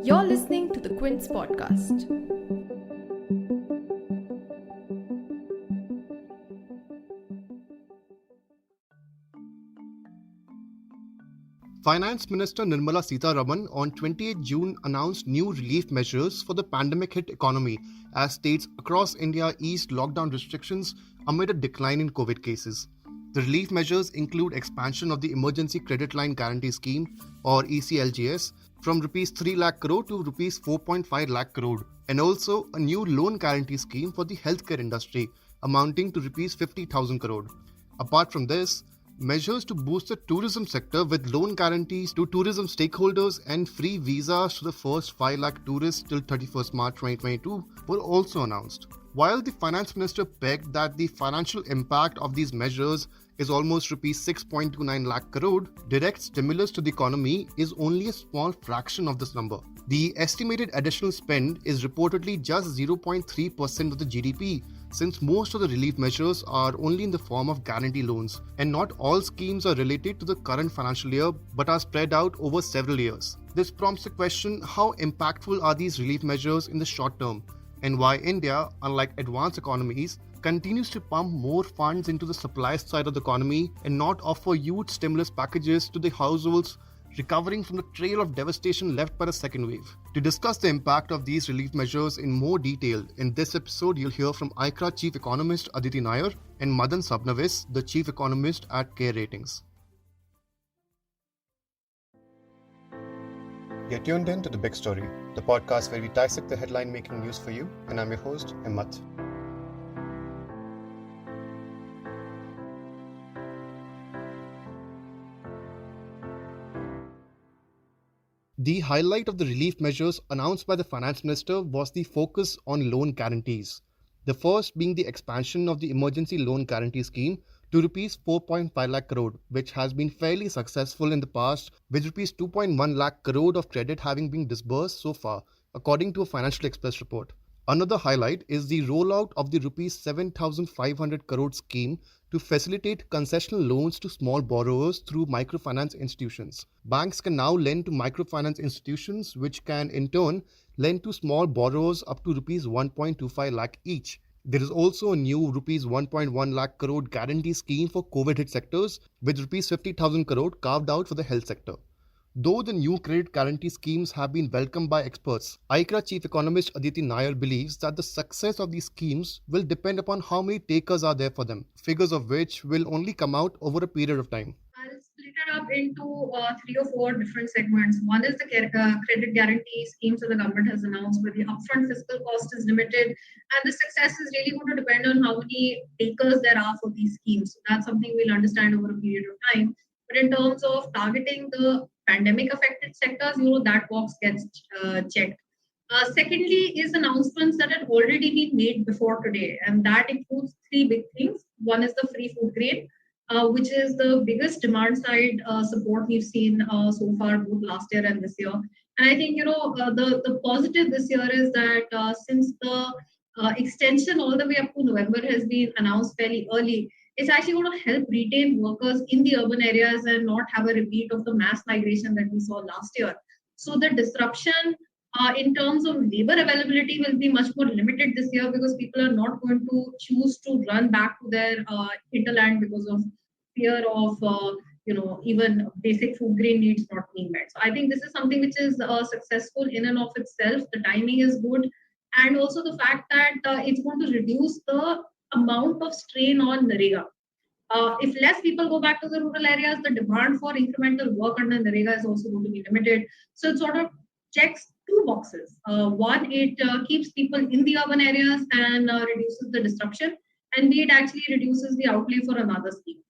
You're listening to the Quint's podcast. Finance Minister Nirmala Sitharaman on 28 June announced new relief measures for the pandemic-hit economy as states across India eased lockdown restrictions amid a decline in COVID cases. The relief measures include expansion of the Emergency Credit Line Guarantee Scheme or ECLGS from Rs 3 lakh crore to Rs 4.5 lakh crore and also a new loan guarantee scheme for the healthcare industry amounting to Rs 50,000 crore. Apart from this, measures to boost the tourism sector with loan guarantees to tourism stakeholders and free visas to the first 5 lakh tourists till 31st March 2022 were also announced. While the finance minister pegged that the financial impact of these measures is almost Rs 6.29 lakh crore, direct stimulus to the economy is only a small fraction of this number. The estimated additional spend is reportedly just 0.3% of the GDP, since most of the relief measures are only in the form of guarantee loans, and not all schemes are related to the current financial year but are spread out over several years. This prompts the question, how impactful are these relief measures in the short term, and why India, unlike advanced economies, continues to pump more funds into the supply side of the economy and not offer huge stimulus packages to the households recovering from the trail of devastation left by the second wave. To discuss the impact of these relief measures in more detail, in this episode you'll hear from ICRA Chief Economist Aditi Nair and Madan Sabnavis, the Chief Economist at Care Ratings. You're tuned in to The Big Story, the podcast where we dissect the headline-making news for you, and I'm your host, Himmat. The highlight of the relief measures announced by the Finance Minister was the focus on loan guarantees. The first being the expansion of the Emergency Loan Guarantee Scheme to Rs 4.5 lakh crore, which has been fairly successful in the past, with Rs 2.1 lakh crore of credit having been disbursed so far, according to a Financial Express report. Another highlight is the rollout of the Rs 7,500 crore scheme to facilitate concessional loans to small borrowers through microfinance institutions. Banks can now lend to microfinance institutions, which can in turn lend to small borrowers up to Rs 1.25 lakh each. There is also a new Rs 1.1 lakh crore guarantee scheme for COVID-hit sectors, with Rs 50,000 crore carved out for the health sector. Though the new credit guarantee schemes have been welcomed by experts, ICRA Chief Economist Aditi Nair believes that the success of these schemes will depend upon how many takers are there for them, figures of which will only come out over a period of time. I'll split it up into 3 or 4 different segments. One is the credit guarantee schemes that the government has announced, where the upfront fiscal cost is limited, and the success is really going to depend on how many takers there are for these schemes. So that's something we'll understand over a period of time. But in terms of targeting the pandemic-affected sectors, that box gets checked. Secondly, is announcements that had already been made before today, and that includes 3 big things. One is the free food grain, which is the biggest demand side support we've seen so far, both last year and this year. And I think, the positive this year is that since the extension all the way up to November has been announced fairly early, it's actually going to help retain workers in the urban areas and not have a repeat of the mass migration that we saw last year. So the disruption in terms of labor availability will be much more limited this year, because people are not going to choose to run back to their hinterland because of fear of even basic food grain needs not being met. So I think this is something which is successful in and of itself. The timing is good, and also the fact that it's going to reduce the amount of strain on Narega. If less people go back to the rural areas, the demand for incremental work under Narega is also going to be limited. So it sort of checks 2 boxes. One, it keeps people in the urban areas and reduces the disruption. And B, it actually reduces the outlay for another scheme.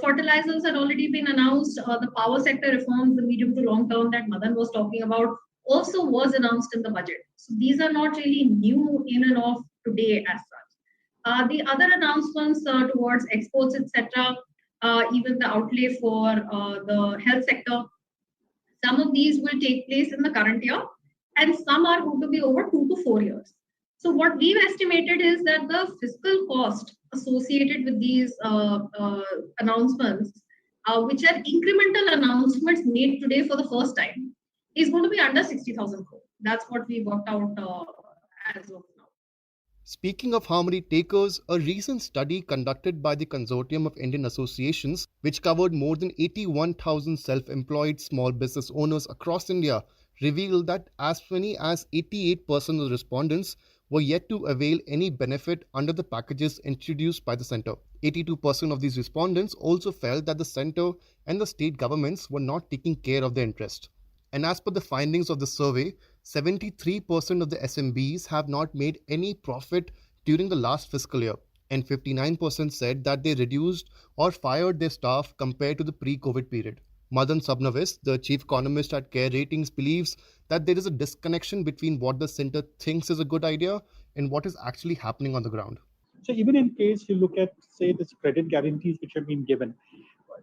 Fertilizers had already been announced. The power sector reforms, the medium to long term that Madan was talking about, also was announced in the budget. So these are not really new in and of today as such. The other announcements towards exports, etc., even the outlay for the health sector, some of these will take place in the current year, and some are going to be over 2 to 4 years. So what we've estimated is that the fiscal cost associated with these announcements, which are incremental announcements made today for the first time is going to be under 60,000 crore. That's what we worked out as of now. Speaking of how many takers, a recent study conducted by the Consortium of Indian Associations, which covered more than 81,000 self employed small business owners across India, revealed that as many as 88% of the respondents were yet to avail any benefit under the packages introduced by the centre. 82% of these respondents also felt that the centre and the state governments were not taking care of their interest. And as per the findings of the survey, 73% of the SMBs have not made any profit during the last fiscal year, and 59% said that they reduced or fired their staff compared to the pre COVID period. Madan Sabnavis, the chief economist at Care Ratings, believes that there is a disconnection between what the center thinks is a good idea and what is actually happening on the ground. So even in case you look at, say, this credit guarantees which have been given,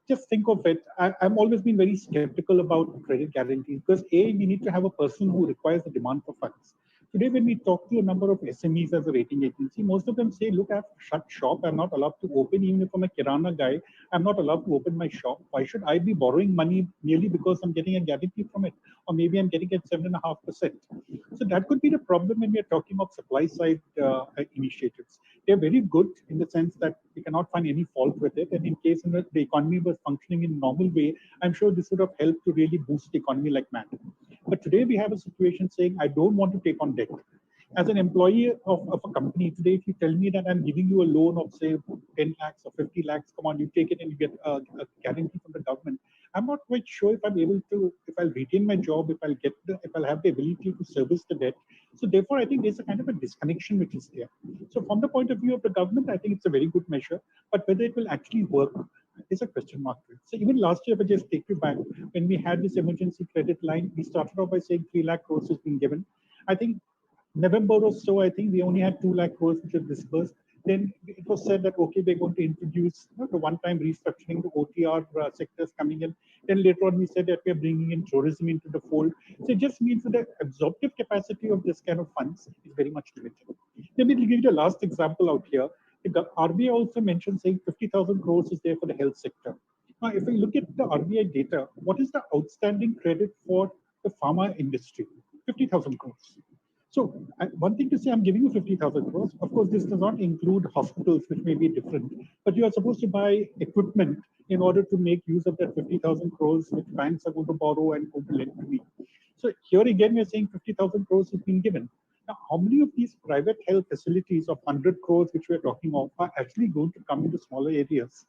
just think of it. I've always been very skeptical about credit guarantees because A, we need to have a person who requires the demand for funds. Today, when we talk to a number of SMEs as a rating agency, most of them say, look, I've shut shop. I'm not allowed to open. Even if I'm a Kirana guy, I'm not allowed to open my shop. Why should I be borrowing money merely because I'm getting a guarantee from it? Or maybe I'm getting it 7.5%. So that could be the problem when we're talking of supply side initiatives. They're very good in the sense that we cannot find any fault with it. And in case the economy was functioning in a normal way, I'm sure this would have helped to really boost the economy like mad. But today we have a situation saying, I don't want to take on debt. As an employee of a company today, if you tell me that I'm giving you a loan of say 10 lakhs or 50 lakhs, come on, you take it and you get a guarantee from the government. I'm not quite sure if I'm able to, if I'll retain my job, if I'll have the ability to service the debt. So therefore, I think there's a kind of a disconnection which is there. So from the point of view of the government, I think it's a very good measure, but whether it will actually work is a question mark. So even last year, if I just take you back, when we had this emergency credit line, we started off by saying 3 lakh crores has been given. I think November or so, I think we only had 2 lakh crores which were disbursed. Then it was said that, okay, we're going to introduce the one-time restructuring, the OTR sectors coming in. Then later on, we said that we're bringing in tourism into the fold. So it just means that the absorptive capacity of this kind of funds is very much limited. Let me give you the last example out here. The RBI also mentioned saying 50,000 crores is there for the health sector. Now, if we look at the RBI data, what is the outstanding credit for the pharma industry? 50,000 crores. So one thing to say, I'm giving you 50,000 crores. Of course, this does not include hospitals, which may be different, but you are supposed to buy equipment in order to make use of that 50,000 crores, which banks are going to borrow and going to lend to me. So here again, we're saying 50,000 crores has been given. Now, how many of these private health facilities of 100 crores, which we're talking of, are actually going to come into smaller areas?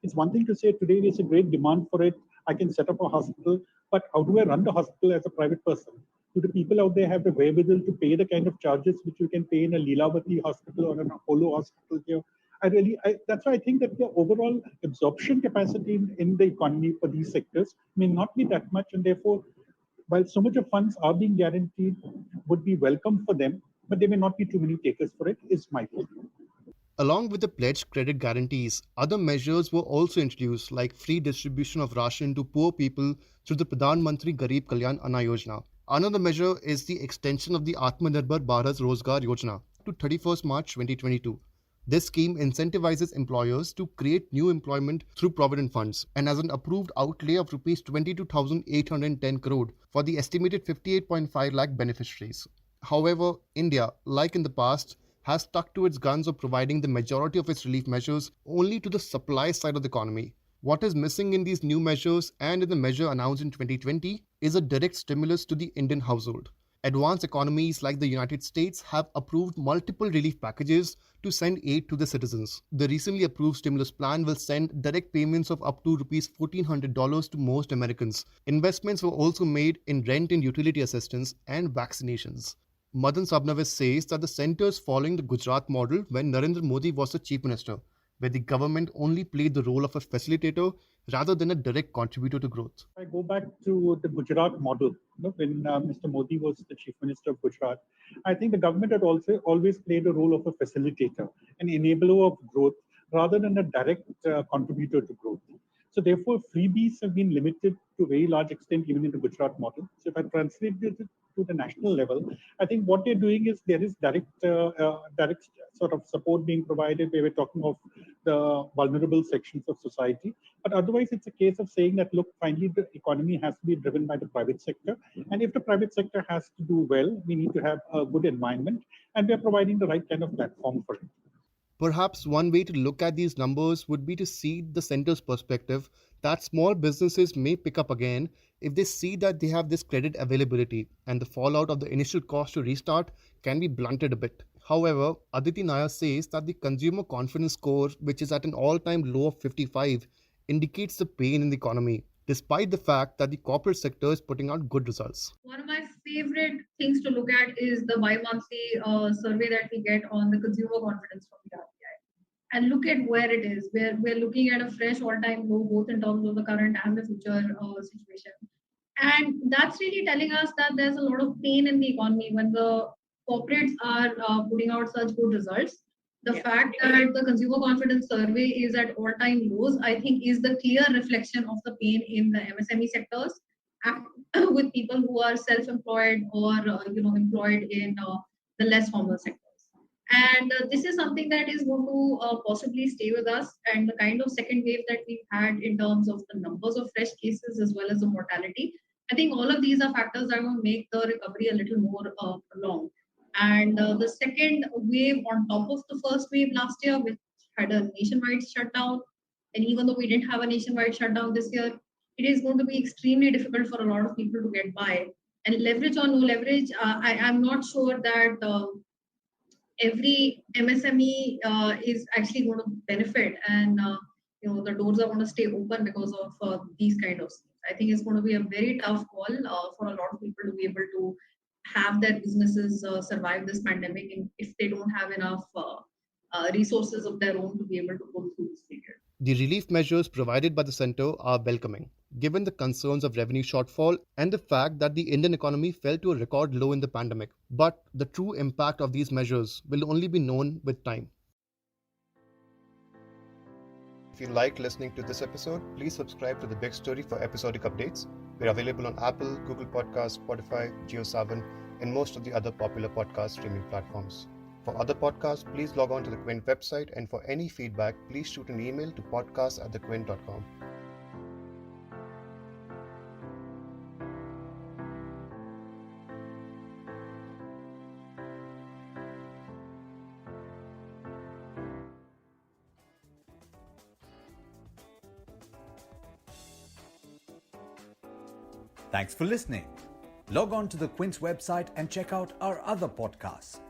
It's one thing to say today there's a great demand for it. I can set up a hospital, but how do I run the hospital as a private person? Do the people out there have the wherewithal to pay the kind of charges which you can pay in a Lilavati hospital or an Apollo hospital here? That's why I think that the overall absorption capacity in the economy for these sectors may not be that much, and therefore, while so much of funds are being guaranteed, would be welcome for them, but there may not be too many takers for it, is my view. Along with the pledged credit guarantees, other measures were also introduced, like free distribution of ration to poor people through the Pradhan Mantri Garib Kalyan Anna Yojana. Another measure is the extension of the Atmanirbhar Bharat Rozgar Yojana to 31st March 2022. This scheme incentivizes employers to create new employment through provident funds and has an approved outlay of Rs 22,810 crore for the estimated 58.5 lakh beneficiaries. However, India, like in the past, has stuck to its guns of providing the majority of its relief measures only to the supply side of the economy. What is missing in these new measures and in the measure announced in 2020 is a direct stimulus to the Indian household. Advanced economies like the United States have approved multiple relief packages to send aid to the citizens. The recently approved stimulus plan will send direct payments of up to Rs $1,400 to most Americans. Investments were also made in rent and utility assistance and vaccinations. Madan Sabnavis says that the centre is following the Gujarat model when Narendra Modi was the chief minister, where the government only played the role of a facilitator rather than a direct contributor to growth. I go back to the Gujarat model, when Mr. Modi was the chief minister of Gujarat. I think the government had also always played a role of a facilitator, an enabler of growth, rather than a direct contributor to growth. So therefore, freebies have been limited to a very large extent, even in the Gujarat model. So if I translate it to the national level, I think what they're doing is there is direct sort of support being provided, where we're talking of the vulnerable sections of society. But otherwise, it's a case of saying that, look, finally, the economy has to be driven by the private sector. And if the private sector has to do well, we need to have a good environment, and we're providing the right kind of platform for it. Perhaps one way to look at these numbers would be to see the center's perspective that small businesses may pick up again if they see that they have this credit availability and the fallout of the initial cost to restart can be blunted a bit. However, Aditi Nair says that the consumer confidence score, which is at an all-time low of 55, indicates the pain in the economy, despite the fact that the corporate sector is putting out good results. One of my favorite things to look at is the bi-monthly survey that we get on the consumer confidence from the RBI. And look at where it is. We're looking at a fresh all-time low, both in terms of the current and the future situation. And that's really telling us that there's a lot of pain in the economy when the corporates are putting out such good results. The fact that the consumer confidence survey is at all-time lows, I think, is the clear reflection of the pain in the MSME sectors, and with people who are self-employed or employed in the less formal sectors. And this is something that is going to possibly stay with us. And the kind of second wave that we've had in terms of the numbers of fresh cases as well as the mortality, I think all of these are factors that will make the recovery a little more prolonged. And the second wave on top of the first wave last year, which had a nationwide shutdown, and even though we didn't have a nationwide shutdown this year, it is going to be extremely difficult for a lot of people to get by. And leverage or no leverage, I'm not sure that every MSME is actually going to benefit, and the doors are going to stay open because of these kind of things. I think it's going to be a very tough call for a lot of people to be able to have their businesses survive this pandemic, and if they don't have enough resources of their own to be able to go through this period. The relief measures provided by the centre are welcoming, given the concerns of revenue shortfall and the fact that the Indian economy fell to a record low in the pandemic. But the true impact of these measures will only be known with time. If you liked listening to this episode, please subscribe to The Big Story for episodic updates. We're available on Apple, Google Podcasts, Spotify, JioSaavn, and most of the other popular podcast streaming platforms. For other podcasts, please log on to the Quint website, and for any feedback, please shoot an email to podcast@thequint.com. Thanks for listening. Log on to the Quint's website and check out our other podcasts.